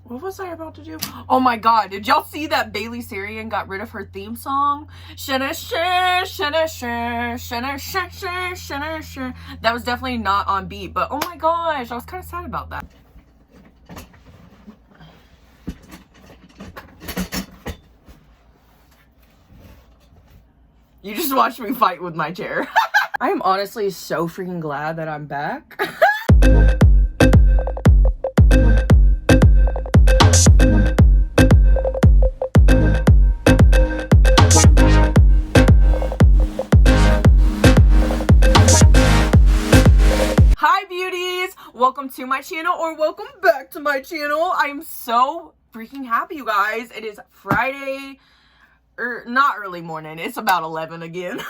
What was I about to do? Oh my god, did y'all see that Bailey Sarian got rid of her theme song? That was definitely not on beat, but oh my gosh, I was kind of sad about that. You just watched me fight with my chair. I am honestly so freaking glad that I'm back. Welcome to my channel, or welcome back to my channel. I am so freaking happy, you guys. It is Friday, or not early morning. It's about 11 again.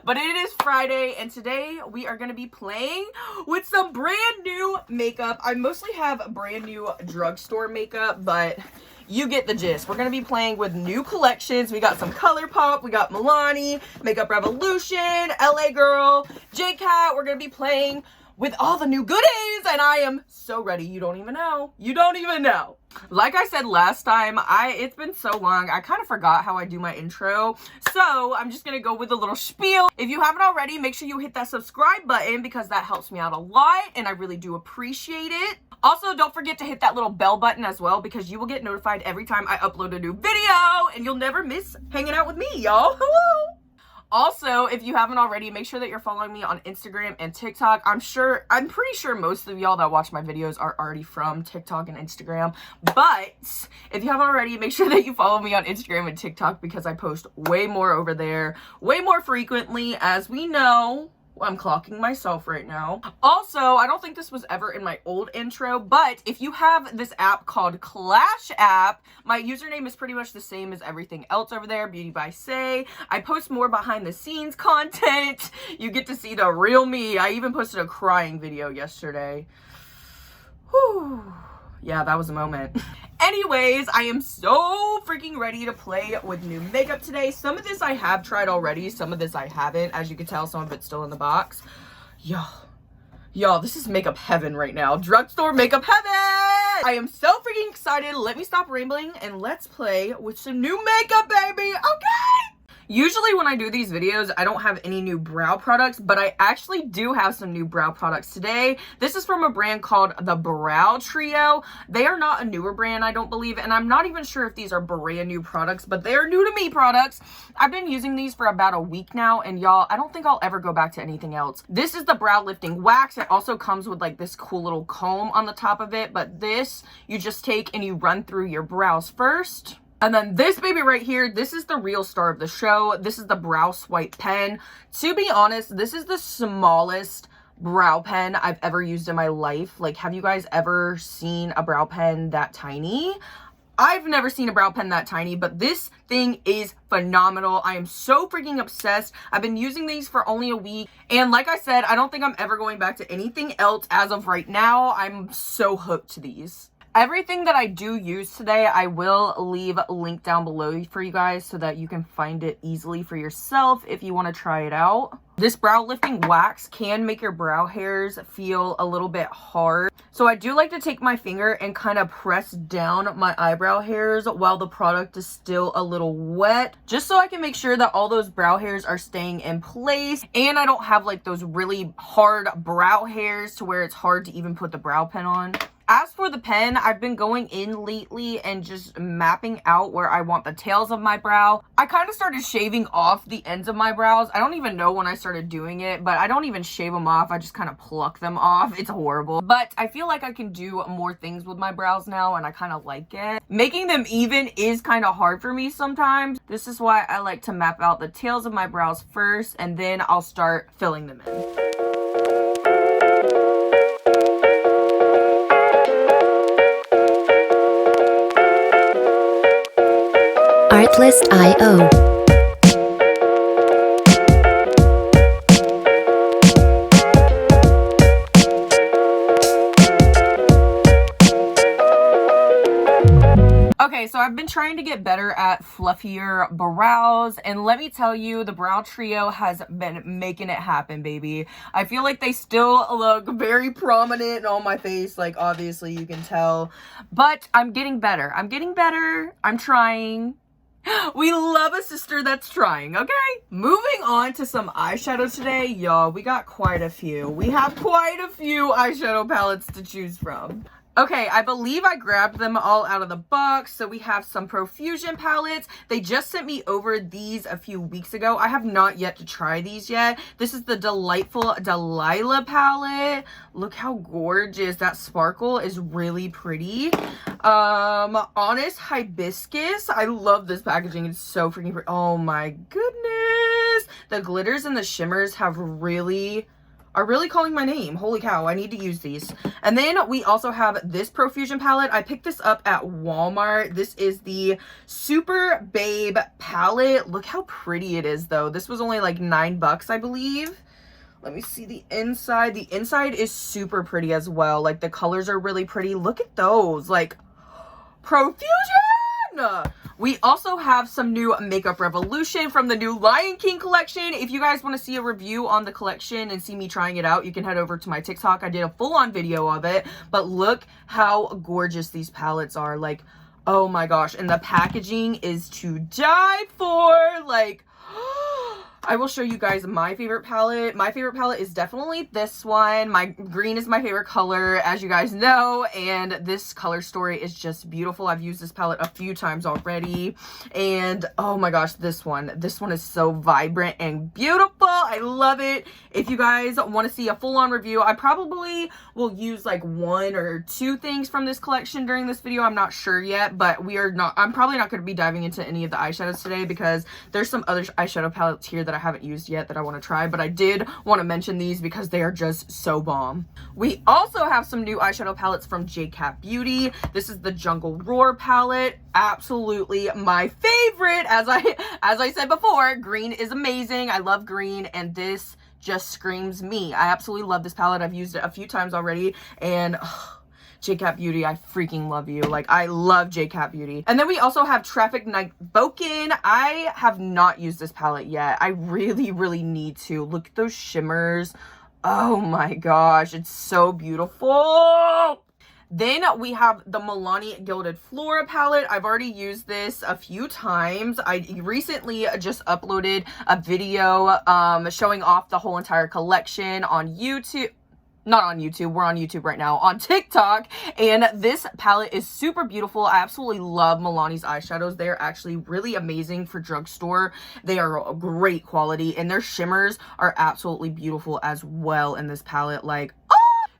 But it is Friday, and today we are going to be playing with some brand new makeup. I mostly have brand new drugstore makeup, but you get the gist. We're going to be playing with new collections. We got some Colourpop, we got Milani, Makeup Revolution, LA Girl, JCat. We're going to be playing with all the new goodies, and I am so ready. You don't even know. You don't even know. Like I said last time, it's been so long, I kind of forgot how I do my intro. So I'm just gonna go with a little spiel. If you haven't already, make sure you hit that subscribe button because that helps me out a lot, and I really do appreciate it. Also, don't forget to hit that little bell button as well because you will get notified every time I upload a new video, and you'll never miss hanging out with me, y'all. Hello. Also, if you haven't already, make sure that you're following me on Instagram and TikTok. I'm pretty sure most of y'all that watch my videos are already from TikTok and Instagram. But if you haven't already, make sure that you follow me on Instagram and TikTok because I post way more over there, way more frequently, as we know. I'm clocking myself right now. Also, I don't think this was ever in my old intro, but if you have this app called Clash app, my username is pretty much the same as everything else over there, Beauty by Say. I post more behind the scenes content. You get to see the real me. I even posted a crying video yesterday. Whew. Yeah, that was a moment. Anyways, I am so freaking ready to play with new makeup today. Some of this I have tried already. Some of this I haven't. As you can tell, some of it's still in the box. Y'all, this is makeup heaven right now. Drugstore makeup heaven! I am so freaking excited. Let me stop rambling and let's play with some new makeup, baby. Okay! Usually when I do these videos, I don't have any new brow products, but I actually do have some new brow products today. This is from a brand called the Brow Trio. They are not a newer brand, I don't believe, and I'm not even sure if these are brand new products, but they are new to me products. I've been using these for about a week now, and y'all, I don't think I'll ever go back to anything else. This is the brow lifting wax. It also comes with like this cool little comb on the top of it, but this you just take and you run through your brows first. And then this baby right here, this is the real star of the show. This is the Brow Swipe pen. To be honest, this is the smallest brow pen I've ever used in my life. Like, have you guys ever seen a brow pen that tiny? I've never seen a brow pen that tiny, but this thing is phenomenal. I am so freaking obsessed. I've been using these for only a week. And like I said, I don't think I'm ever going back to anything else as of right now. I'm so hooked to these. Everything that I do use today, I will leave a link down below for you guys so that you can find it easily for yourself if you want to try it out. This brow lifting wax can make your brow hairs feel a little bit hard. So I do like to take my finger and kind of press down my eyebrow hairs while the product is still a little wet, just so I can make sure that all those brow hairs are staying in place and I don't have like those really hard brow hairs to where it's hard to even put the brow pen on. As for the pen, I've been going in lately and just mapping out where I want the tails of my brow. I kind of started shaving off the ends of my brows. I don't even know when I started doing it, but I don't even shave them off. I just kind of pluck them off. It's horrible. But I feel like I can do more things with my brows now and I kind of like it. Making them even is kind of hard for me sometimes. This is why I like to map out the tails of my brows first and then I'll start filling them in. Artlist.io. Okay, so I've been trying to get better at fluffier brows, and let me tell you, the brow trio has been making it happen, baby. I feel like they still look very prominent on my face, like obviously you can tell, but I'm getting better. I'm getting better. I'm trying. We love a sister that's trying, okay? Moving on to some eyeshadow today, y'all. We got quite a few. We have quite a few eyeshadow palettes to choose from. Okay, I believe I grabbed them all out of the box. So we have some Profusion palettes. They just sent me over these a few weeks ago. I have not yet to try these yet. This is the delightful Delilah palette. Look how gorgeous. That sparkle is really pretty. Honest Hibiscus. I love this packaging. It's so freaking pretty. Oh my goodness. The glitters and the shimmers are really calling my name. Holy cow, I need to use these. And then we also have this Profusion palette. I picked this up at Walmart. This is the Super Babe palette. Look how pretty it is though. This was only like $9, I believe. Let me see the inside. The inside is super pretty as well. Like the colors are really pretty. Look at those. Like Profusion! We also have some new Makeup Revolution from the new Lion King collection. If you guys want to see a review on the collection and see me trying it out, you can head over to my TikTok. I did a full-on video of it. But look how gorgeous these palettes are. Like, oh my gosh. And the packaging is to die for. Like, I will show you guys my favorite palette. My favorite palette is definitely this one. My green is my favorite color, as you guys know, and this color story is just beautiful. I've used this palette a few times already, and oh my gosh, this one is so vibrant and beautiful. I love it. If you guys want to see a full-on review, I probably will use like 1 or 2 things from this collection during this video. I'm not sure yet, but I'm probably not going to be diving into any of the eyeshadows today because there's some other eyeshadow palettes here that I haven't used yet that I want to try, but I did want to mention these because they are just so bomb. We also have some new eyeshadow palettes from JCat Beauty. This is the Jungle Roar palette. Absolutely my favorite. As I said before, green is amazing. I love green, and this just screams me. I absolutely love this palette. I've used it a few times already, and JCat Beauty, I freaking love you. Like, I love JCat Beauty. And then we also have Traffic Night Boken. I have not used this palette yet. I really need to. Look at those shimmers. Oh my gosh, it's so beautiful. Then we have the Milani Gilded Flora palette. I've already used this a few times. I recently just uploaded a video showing off the whole entire collection on YouTube. Not on YouTube, we're on YouTube right now, on TikTok, and this palette is super beautiful. I absolutely love Milani's eyeshadows. They're actually really amazing for drugstore. They are great quality, and their shimmers are absolutely beautiful as well in this palette. Like,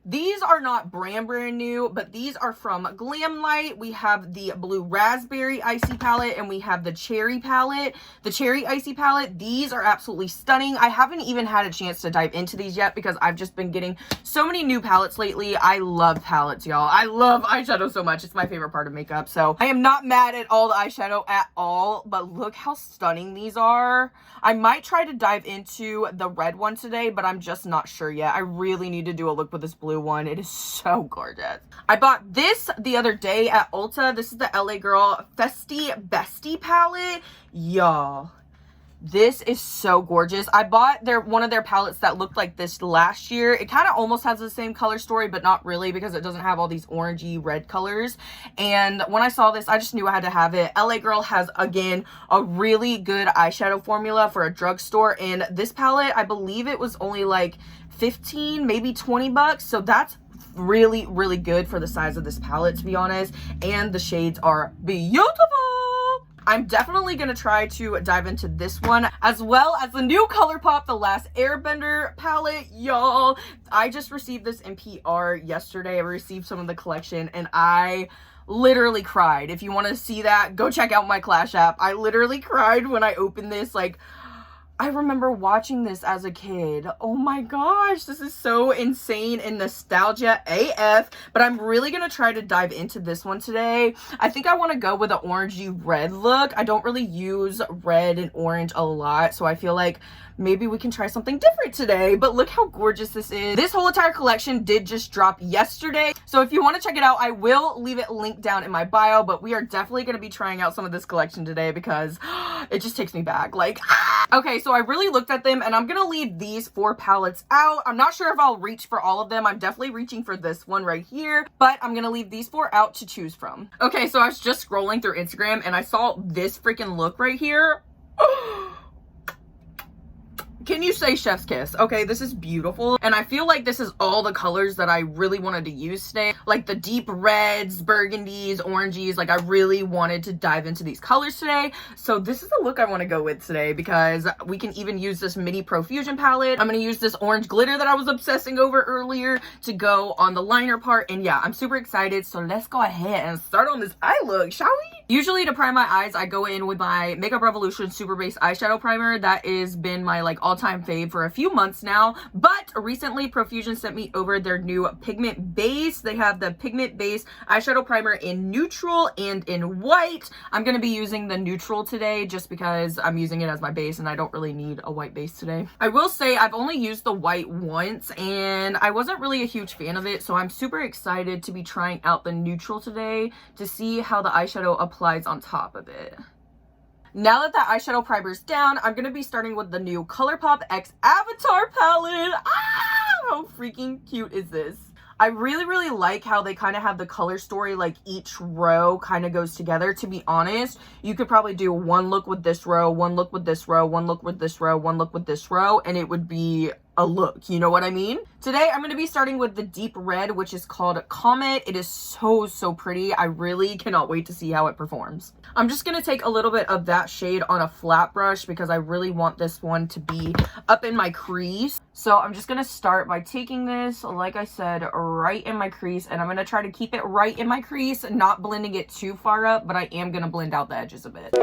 these are not brand new, but these are from Glamlight. We have the Blue Raspberry Icy palette, and we have the Cherry palette. The Cherry Icy palette, these are absolutely stunning. I haven't even had a chance to dive into these yet because I've just been getting so many new palettes lately. I love palettes, y'all. I love eyeshadow so much. It's my favorite part of makeup, so I am not mad at all the eyeshadow at all, but look how stunning these are. I might try to dive into the red one today, but I'm just not sure yet. I really need to do a look with this blue one. It is so gorgeous. I bought this the other day at Ulta. This is the LA Girl Festy Bestie palette. Y'all, this is so gorgeous. I bought one of their palettes that looked like this last year. It kind of almost has the same color story, but not really because it doesn't have all these orangey red colors. And when I saw this, I just knew I had to have it. LA Girl has, again, a really good eyeshadow formula for a drugstore. And this palette, I believe it was only like 15, maybe $20. So that's really good for the size of this palette, to be honest. And the shades are beautiful. I'm definitely going to try to dive into this one, as well as the new Colourpop The Last Airbender palette. Y'all, I just received this in PR yesterday. I received some of the collection, and I literally cried. If you want to see that, go check out my Clash app. I literally cried when I opened this. Like, I remember watching this as a kid. Oh my gosh, this is so insane and nostalgia AF. But I'm really gonna try to dive into this one today. I think I want to go with an orangey red look. I don't really use red and orange a lot, so I feel like maybe we can try something different today. But look how gorgeous this is. This whole entire collection did just drop yesterday, so if you want to check it out, I will leave it linked down in my bio. But we are definitely going to be trying out some of this collection today because it just takes me back, like Okay, so I really looked at them, and I'm gonna leave these 4 palettes out. I'm not sure if I'll reach for all of them. I'm definitely reaching for this one right here, but I'm gonna leave these 4 out to choose from. Okay, so I was just scrolling through Instagram and I saw this freaking look right here. Can you say chef's kiss? Okay, this is beautiful. And I feel like this is all the colors that I really wanted to use today. Like the deep reds, burgundies, oranges. Like I really wanted to dive into these colors today. So this is the look I want to go with today because we can even use this mini Profusion palette. I'm going to use this orange glitter that I was obsessing over earlier to go on the liner part. And yeah, I'm super excited. So let's go ahead and start on this eye look, shall we? Usually to prime my eyes, I go in with my Makeup Revolution Super Base Eyeshadow Primer. That has been my like all-time fave for a few months now. But recently Profusion sent me over their new pigment base. They have the pigment base eyeshadow primer in neutral and in white. I'm going to be using the neutral today just because I'm using it as my base and I don't really need a white base today. I will say I've only used the white once and I wasn't really a huge fan of it. So I'm super excited to be trying out the neutral today to see how the eyeshadow applies on top of it. Now that the eyeshadow primer's down, I'm going to be starting with the new Colourpop X Avatar palette. How freaking cute is this? I really like how they kind of have the color story, like each row kind of goes together. To be honest, you could probably do one look with this row, one look with this row, one look with this row, one look with this row, and it would be a look, you know what I mean? Today I'm going to be starting with the deep red, which is called Comet. It is so pretty. I really cannot wait to see how it performs. I'm just going to take a little bit of that shade on a flat brush because I really want this one to be up in my crease. So I'm just going to start by taking this, like I said, right in my crease, and I'm going to try to keep it right in my crease, not blending it too far up, but I am going to blend out the edges a bit.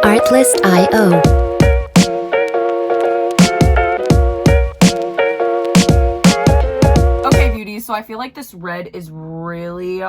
Artlist.io. Okay, beauties, so I feel like this red is really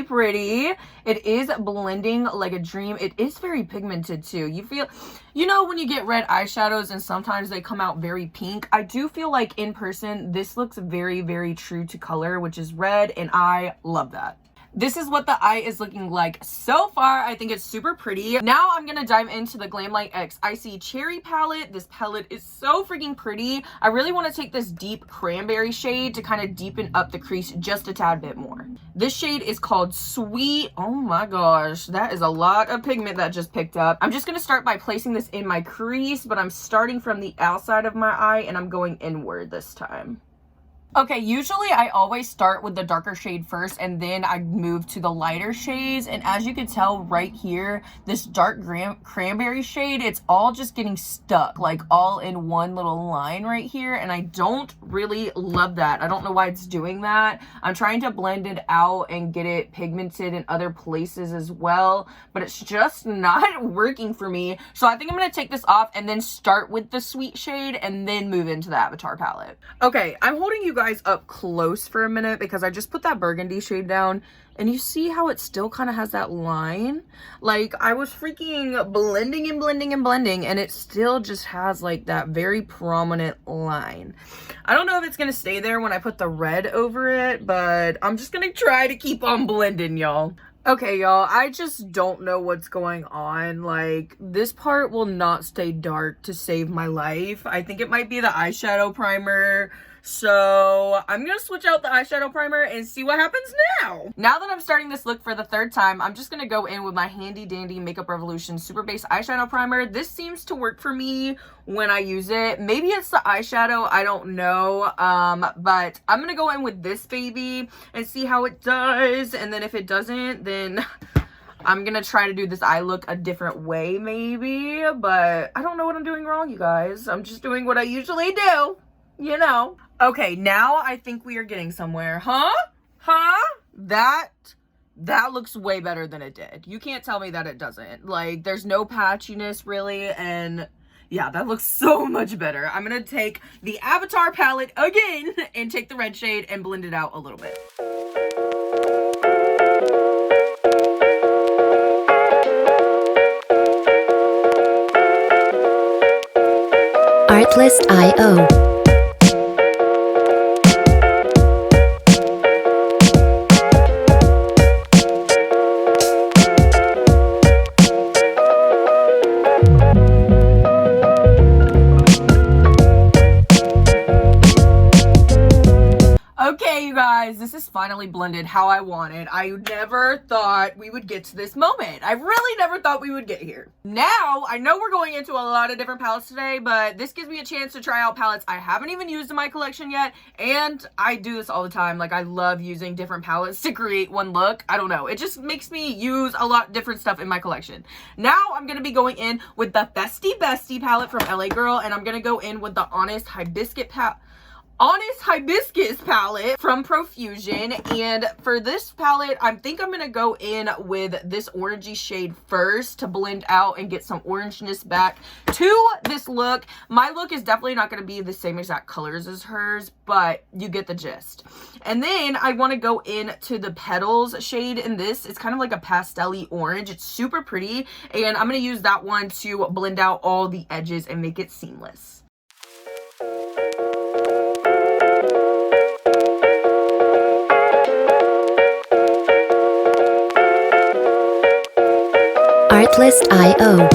pretty. It is blending like a dream. It is very pigmented too. You know when you get red eyeshadows and sometimes they come out very pink? I do feel like in person this looks very true to color, which is red, and I love that. This is what the eye is looking like so far. I think it's super pretty. Now I'm going to dive into the Glamlight X Icy Cherry palette. This palette is so freaking pretty. I really want to take this deep cranberry shade to kind of deepen up the crease just a tad bit more. This shade is called Sweet. Oh my gosh, that is a lot of pigment that just picked up. I'm just going to start by placing this in my crease, but I'm starting from the outside of my eye and I'm going inward this time. Okay, usually I always start with the darker shade first and then I move to the lighter shades. And as you can tell right here, this dark cranberry shade, it's all just getting stuck like all in one little line right here. And I don't really love that. I don't know why it's doing that. I'm trying to blend it out and get it pigmented in other places as well, but it's just not working for me. So I think I'm going to take this off and then start with the sweet shade and then move into the Avatar palette. Okay, I'm holding you guys up close for a minute because I just put that burgundy shade down and you see how it still kind of has that line. Like I was freaking blending and it still just has like that very prominent line. I don't know if it's gonna stay there when I put the red over it, but I'm just gonna try to keep on blending, y'all. Okay, y'all, I just don't know what's going on. Like, this part will not stay dark to save my life. I think it might be the eyeshadow primer. So I'm gonna switch out the eyeshadow primer and see what happens now. Now that I'm starting this look for the third time, I'm just gonna go in with my handy dandy Makeup Revolution Super Base Eyeshadow Primer. This seems to work for me when I use it. Maybe it's the eyeshadow, I don't know. But I'm gonna go in with this baby and see how it does. And then if it doesn't, then I'm gonna try to do this eye look a different way maybe. But I don't know what I'm doing wrong, you guys. I'm just doing what I usually do, you know. Okay, now I think we are getting somewhere. Huh? That that looks way better than it did. You can't tell me that it doesn't. Like, there's no patchiness really, and yeah, that looks so much better. I'm gonna take the Avatar palette again and take the red shade and blend it out a little bit. Artlist.io. Okay, you guys, this is finally blended how I wanted. I never thought we would get to this moment. I really never thought we would get here. Now, I know we're going into a lot of different palettes today, but this gives me a chance to try out palettes I haven't even used in my collection yet, and I do this all the time. Like, I love using different palettes to create one look. I don't know. It just makes me use a lot of different stuff in my collection. Now, I'm going to be going in with the Festy Bestie palette from LA Girl, and I'm going to go in with the Honest Hibiscus palette from Profusion. And for this palette, I think I'm gonna go in with this orangey shade first to blend out and get some orangeness back to this look. My look is definitely not gonna be the same exact colors as hers, but you get the gist. And then I want to go into the Petals shade in this. It's kind of like a pastel-y orange. It's super pretty, and I'm gonna use that one to blend out all the edges and make it seamless. Artlist.io.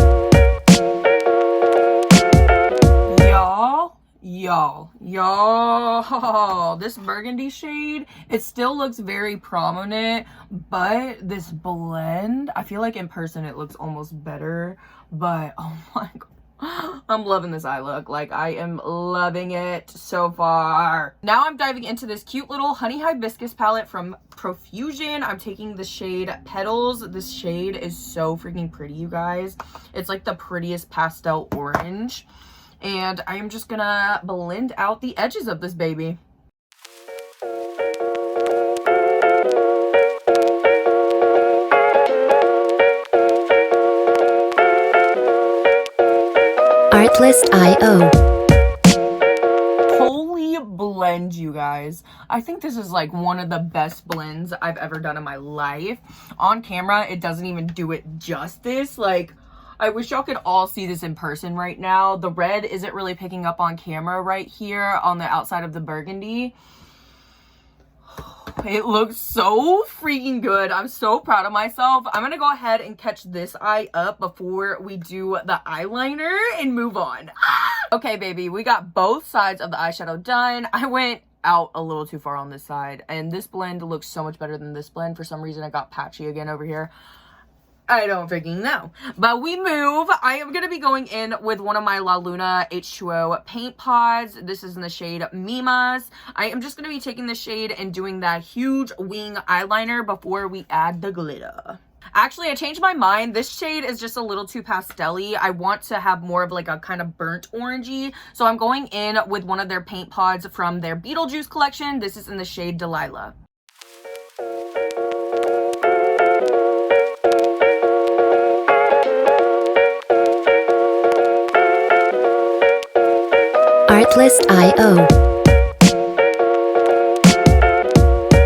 Y'all, this burgundy shade, it still looks very prominent, but this blend, I feel like in person it looks almost better, but oh my god. I'm loving this eye look. Like, I am loving it so far. Now I'm diving into this cute little Honey Hibiscus palette from Profusion. I'm taking the shade Petals. This shade is so freaking pretty, you guys. It's like the prettiest pastel orange. And I am just gonna blend out the edges of this baby. Artlist.io. Holy blend, you guys. I think this is like one of the best blends I've ever done in my life. On camera, it doesn't even do it justice. Like, I wish y'all could all see this in person right now. The red isn't really picking up on camera right here on the outside of the burgundy. It looks so freaking good. I'm so proud of myself. I'm gonna go ahead and catch this eye up before we do the eyeliner and move on. Okay, baby, we got both sides of the eyeshadow done. I went out a little too far on this side, and this blend looks so much better than this blend. For some reason, it got patchy again over here. I don't freaking know. But we move. I am going to be going in with one of my La Luna H2O paint pods. This is in the shade Mimas. I am just going to be taking this shade and doing that huge wing eyeliner before we add the glitter. Actually, I changed my mind. This shade is just a little too pastel-y. I want to have more of like a kind of burnt orangey. So I'm going in with one of their paint pods from their Beetlejuice collection. This is in the shade Delilah. Artlist.io.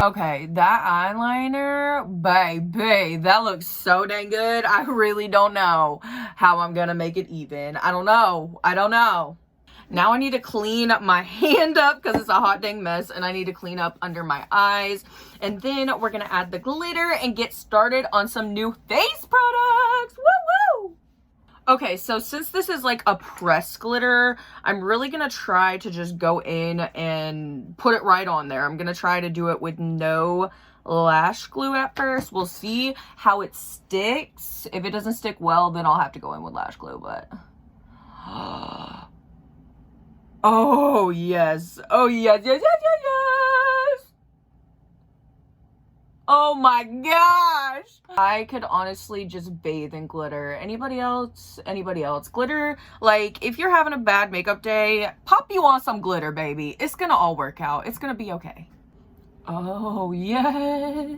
Okay, that eyeliner, baby, that looks so dang good. I really don't know how I'm gonna make it even. I don't know. Now I need to clean my hand up because it's a hot dang mess, and I need to clean up under my eyes. And then we're gonna add the glitter and get started on some new face products. Woo woo! Okay, so since this is like a pressed glitter, I'm really gonna try to just go in and put it right on there. I'm gonna try to do it with no lash glue at first. We'll see how it sticks. If it doesn't stick well, then I'll have to go in with lash glue, but oh yes, yes. Oh my gosh, I could honestly just bathe in glitter. Anybody else? Glitter, like, if you're having a bad makeup day, pop you on some glitter, baby. It's gonna all work out. It's gonna be okay. Oh, yes.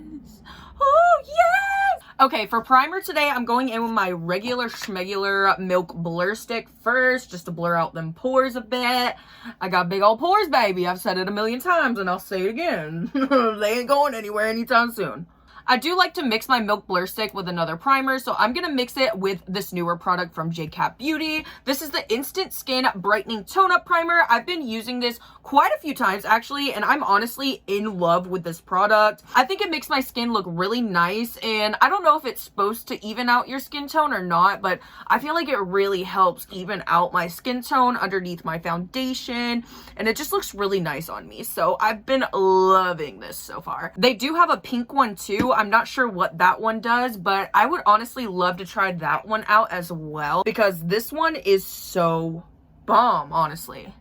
Oh, yes. Okay, for primer today, I'm going in with my regular schmegular milk blur stick first, just to blur out them pores a bit. I got big old pores, baby. I've said it a million times, and I'll say it again. They ain't going anywhere anytime soon. I do like to mix my milk blur stick with another primer, so I'm going to mix it with this newer product from JCat Beauty. This is the Instant Skin Brightening Tone-Up Primer. I've been using this quite a few times, actually, and I'm honestly in love with this product. I think it makes my skin look really nice, and I don't know if it's supposed to even out your skin tone or not, but I feel like it really helps even out my skin tone underneath my foundation, and it just looks really nice on me. So I've been loving this so far. They do have a pink one too. I'm not sure what that one does, but I would honestly love to try that one out as well, because this one is so bomb, honestly.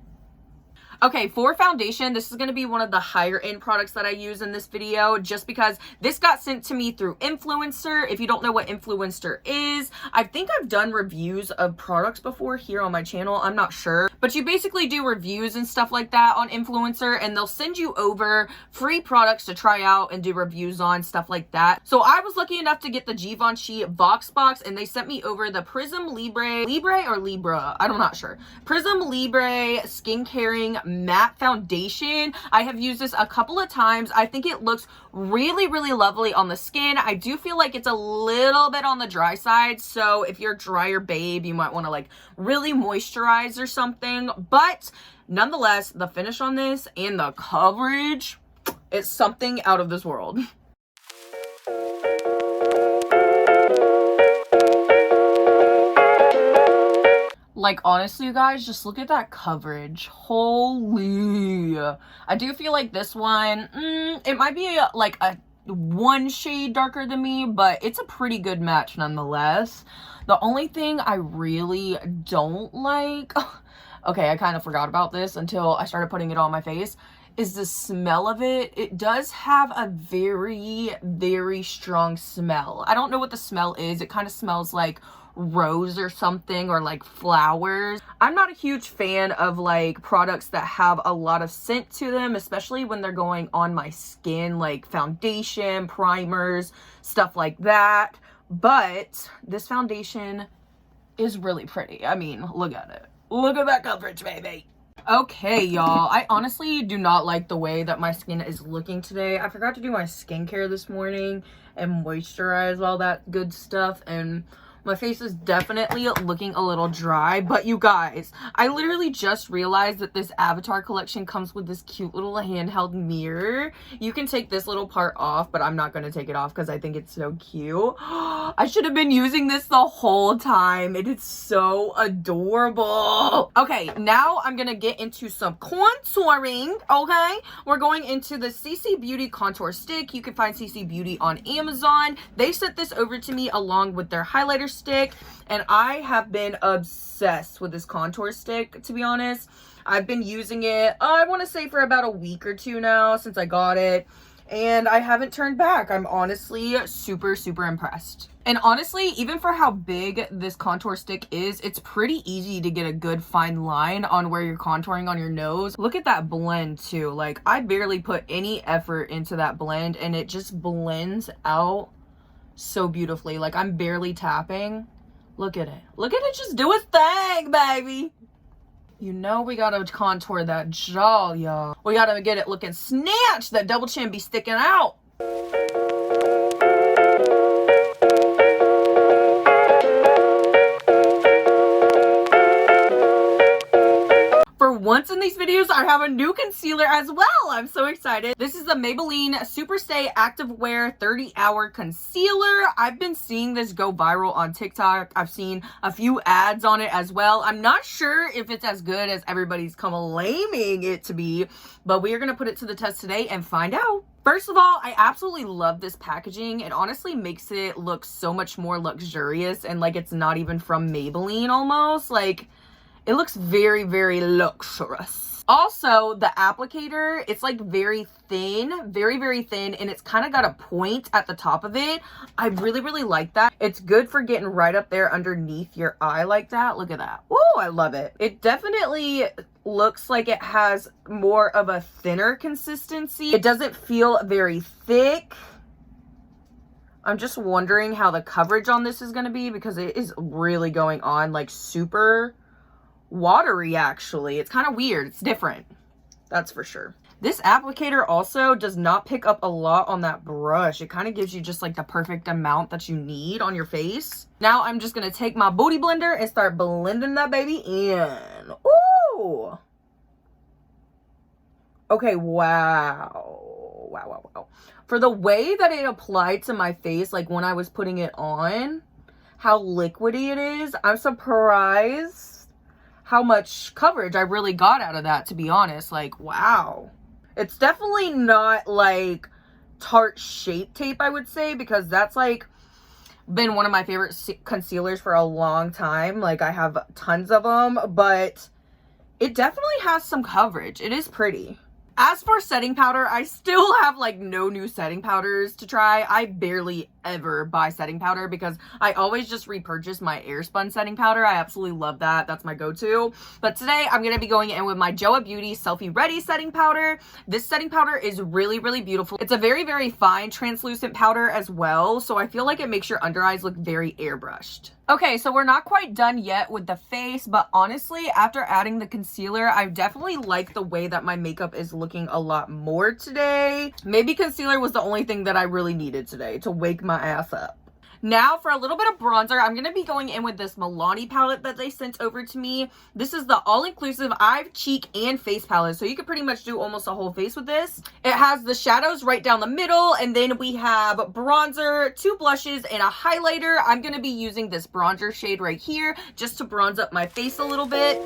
Okay, for foundation, this is going to be one of the higher end products that I use in this video, just because this got sent to me through Influencer. If you don't know what Influencer is, I think I've done reviews of products before here on my channel. I'm not sure, but you basically do reviews and stuff like that on Influencer, and they'll send you over free products to try out and do reviews on, stuff like that. So I was lucky enough to get the Givenchy Vox box, and they sent me over the Prisme Libre, I'm not sure. Prisme Libre Skin Caring Matte Foundation. I have used this a couple of times. I think it looks really, really lovely on the skin. I do feel like it's a little bit on the dry side, so if you're a drier babe, you might want to like really moisturize or something, but nonetheless, the finish on this and the coverage, it's something out of this world. Like, honestly, you guys, just look at that coverage. Holy. I do feel like this one, it might be like a one shade darker than me, but it's a pretty good match nonetheless. The only thing I really don't like, okay, I kind of forgot about this until I started putting it on my face, is the smell of it. It does have a very, very strong smell. I don't know what the smell is. It kind of smells like rose or something, or like flowers. I'm not a huge fan of like products that have a lot of scent to them, especially when they're going on my skin, like foundation, primers, stuff like that. But this foundation is really pretty. I mean, look at it. Look at that coverage, baby. Okay, y'all, I honestly do not like the way that my skin is looking today. I forgot to do my skincare this morning and moisturize all that good stuff, and my face is definitely looking a little dry. But you guys, I literally just realized that this Avatar collection comes with this cute little handheld mirror. You can take this little part off, but I'm not going to take it off because I think it's so cute. I should have been using this the whole time. It is so adorable. Okay, now I'm going to get into some contouring, okay? We're going into the CC Beauty Contour Stick. You can find CC Beauty on Amazon. They sent this over to me along with their highlighter stick, and I have been obsessed with this contour stick, to be honest. I've been using it, I want to say for about a week or two now since I got it, and I haven't turned back. I'm honestly super, super impressed. And honestly, even for how big this contour stick is, it's pretty easy to get a good fine line on where you're contouring on your nose. Look at that blend too. Like, I barely put any effort into that blend, and it just blends out so beautifully. Like, I'm barely tapping. Look at it. Look at it just do its thing, baby. You know we gotta contour that jaw, y'all. We gotta get it looking snatched. That double chin be sticking out. For once in these videos, I have a new concealer as well. I'm so excited. This is the Maybelline Super Stay Activewear 30-Hour Concealer. I've been seeing this go viral on TikTok. I've seen a few ads on it as well. I'm not sure if it's as good as everybody's claiming it to be, but we are going to put it to the test today and find out. First of all, I absolutely love this packaging. It honestly makes it look so much more luxurious, and like it's not even from Maybelline almost. Like, it looks very, very luxurious. Also, the applicator, it's like very thin, very, very thin, and it's kind of got a point at the top of it. I really, really like that. It's good for getting right up there underneath your eye like that. Look at that. Ooh, I love it. It definitely looks like it has more of a thinner consistency. It doesn't feel very thick. I'm just wondering how the coverage on this is going to be because it is really going on like super watery actually. It's kind of weird. It's different. That's for sure. This applicator also does not pick up a lot on that brush. It kind of gives you just like the perfect amount that you need on your face. Now I'm just going to take my booty blender and start blending that baby in. Ooh. Okay, wow. Wow. For the way that it applied to my face, like when I was putting it on, how liquidy it is, I'm surprised how much coverage I really got out of that, to be honest. Like, wow. It's definitely not like Tarte Shape Tape, I would say, because that's like been one of my favorite concealers for a long time. Like, I have tons of them, but it definitely has some coverage. It is pretty. As for setting powder, I still have like no new setting powders to try. I barely ever buy setting powder because I always just repurchase my Airspun setting powder. I absolutely love that. That's my go-to. But today I'm going to be going in with my Joah Beauty Selfie Ready setting powder. This setting powder is really, really beautiful. It's a very, very fine translucent powder as well. So I feel like it makes your under eyes look very airbrushed. Okay, so we're not quite done yet with the face, but honestly, after adding the concealer, I definitely like the way that my makeup is looking a lot more today. Maybe concealer was the only thing that I really needed today to wake my ass up. Now for a little bit of bronzer, I'm going to be going in with this Milani palette that they sent over to me. This is the all-inclusive eye, cheek, and face palette. So you could pretty much do almost a whole face with this. It has the shadows right down the middle, and then we have bronzer, 2 blushes, and a highlighter. I'm going to be using this bronzer shade right here just to bronze up my face a little bit.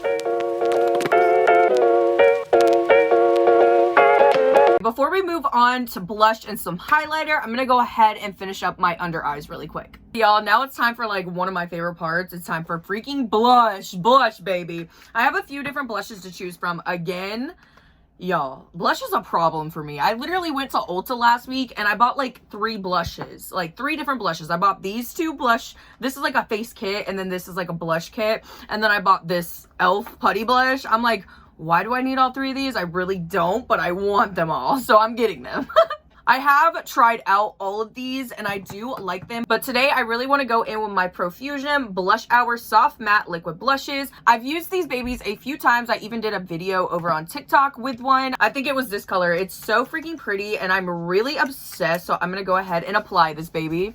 Before we move on to blush and some highlighter, I'm gonna go ahead and finish up my under eyes really quick. Y'all, now it's time for like one of my favorite parts. It's time for freaking blush. Blush, baby. I have a few different blushes to choose from. Again, y'all, blush is a problem for me. I literally went to Ulta last week and I bought like 3 blushes, like 3 different blushes. I bought these 2 blush. This is like a face kit, and then this is like a blush kit. And then I bought this e.l.f. putty blush. I'm like, why do I need all 3 of these? I really don't, but I want them all, so I'm getting them. I have tried out all of these and I do like them, but today I really want to go in with my Profusion Blush Hour Soft Matte Liquid Blushes. I've used these babies a few times. I even did a video over on TikTok with one. I think it was this color. It's so freaking pretty and I'm really obsessed, so I'm going to go ahead and apply this baby.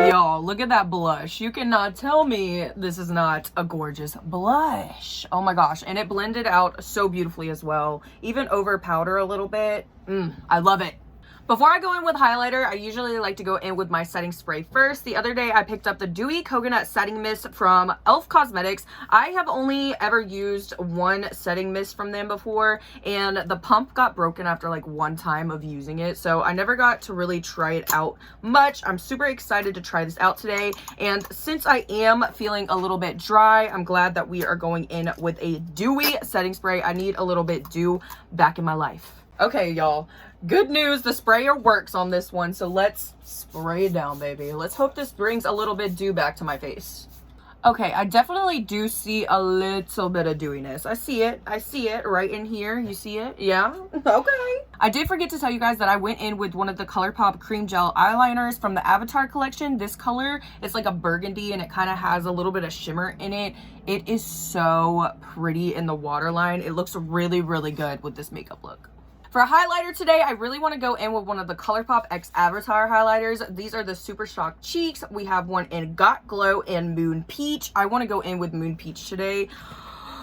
Y'all, look at that blush. You cannot tell me this is not a gorgeous blush. Oh my gosh. And it blended out so beautifully as well. Even over powder a little bit. I love it. Before I go in with highlighter, I usually like to go in with my setting spray first. The other day, I picked up the Dewy Coconut Setting Mist from e.l.f. Cosmetics. I have only ever used one setting mist from them before, and the pump got broken after like one time of using it, so I never got to really try it out much. I'm super excited to try this out today, and since I am feeling a little bit dry, I'm glad that we are going in with a dewy setting spray. I need a little bit dew back in my life. Okay, y'all. Good news, the sprayer works on this one, so let's spray it down, baby. Let's hope this brings a little bit dew back to my face. Okay, I definitely do see a little bit of dewiness. I see it right in here. You see it? Yeah? Okay. I did forget to tell you guys that I went in with one of the Colourpop Cream Gel eyeliners from the Avatar collection. This color is like a burgundy and it kind of has a little bit of shimmer in it. It is so pretty in the waterline. It looks really, really good with this makeup look. For a highlighter today, I really want to go in with one of the Colourpop X Avatar highlighters. These are the Super Shock Cheeks. We have one in Got Glow and Moon Peach. I want to go in with Moon Peach today.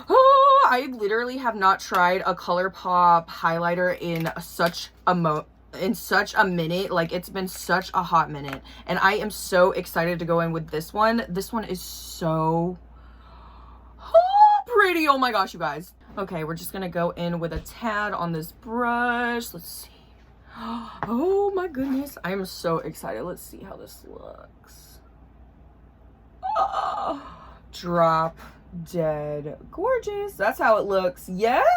Oh, I literally have not tried a Colourpop highlighter in such a minute. Like, it's been such a hot minute. And I am so excited to go in with this one. This one is so pretty. Oh my gosh, you guys. Okay, we're just gonna go in with a tad on this brush. Let's see. Oh my goodness. I am so excited. Let's see how this looks. Oh, drop dead gorgeous. That's how it looks. Yes.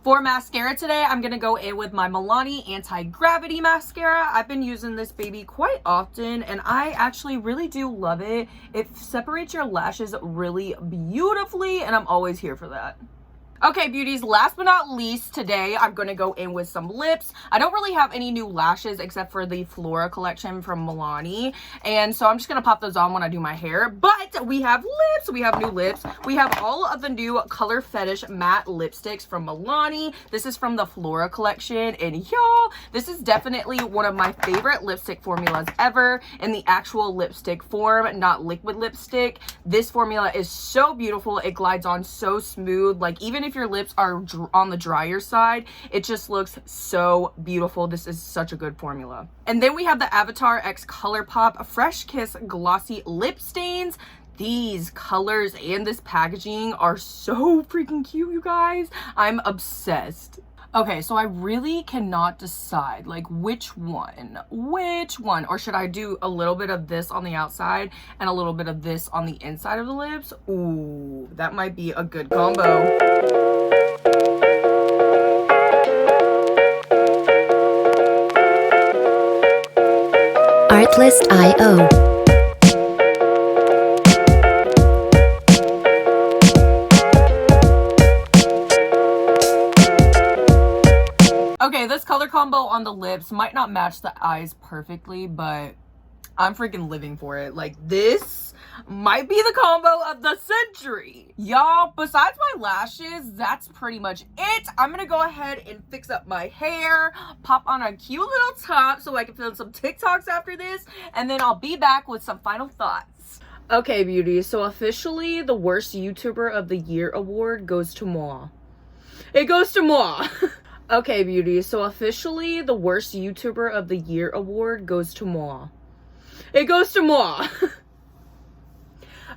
For mascara today, I'm gonna go in with my Milani Anti-Gravity Mascara. I've been using this baby quite often and I actually really do love it. It separates your lashes really beautifully and I'm always here for that. Okay, beauties, last but not least, today I'm going to go in with some lips. I don't really have any new lashes except for the Flora collection from Milani, and so I'm just going to pop those on when I do my hair. But we have lips, we have new lips. We have all of the new Color Fetish matte lipsticks from Milani. This is from the Flora collection, and y'all, this is definitely one of my favorite lipstick formulas ever in the actual lipstick form, not liquid lipstick. This formula is so beautiful. It glides on so smooth. Like, even if your lips are on the drier side, it just looks so beautiful. This is such a good formula. And then we have the Avatar X Colourpop Fresh Kiss Glossy Lip Stains. These colors and this packaging are so freaking cute, you guys. I'm obsessed. Okay, so I really cannot decide, like, which one, or should I do a little bit of this on the outside and a little bit of this on the inside of the lips? Ooh, that might be a good combo. Artlist.io. Okay, this color combo on the lips might not match the eyes perfectly, but I'm freaking living for it. Like, this might be the combo of the century. Y'all, besides my lashes, that's pretty much it. I'm gonna go ahead and fix up my hair, pop on a cute little top so I can film some TikToks after this, and then I'll be back with some final thoughts. Okay, beauties, so officially the worst YouTuber of the year award goes to moi. It goes to moi. Okay, beauties, so officially the worst YouTuber of the year award goes to moi. It goes to moi.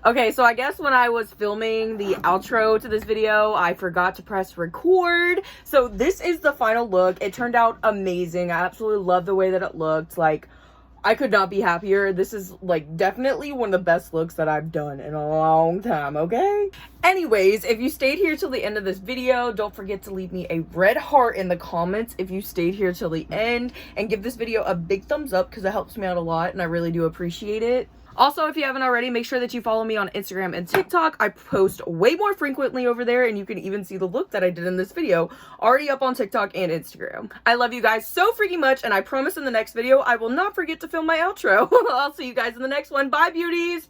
Okay, so I guess when I was filming the outro to this video, I forgot to press record. So this is the final look. It turned out amazing. I absolutely love the way that it looked. Like, I could not be happier. This is, like, definitely one of the best looks that I've done in a long time, okay? Anyways, if you stayed here till the end of this video, don't forget to leave me a red heart in the comments if you stayed here till the end, and give this video a big thumbs up because it helps me out a lot and I really do appreciate it. Also, if you haven't already, make sure that you follow me on Instagram and TikTok. I post way more frequently over there, and you can even see the look that I did in this video already up on TikTok and Instagram. I love you guys so freaking much, and I promise in the next video, I will not forget to film my outro. I'll see you guys in the next one. Bye, beauties!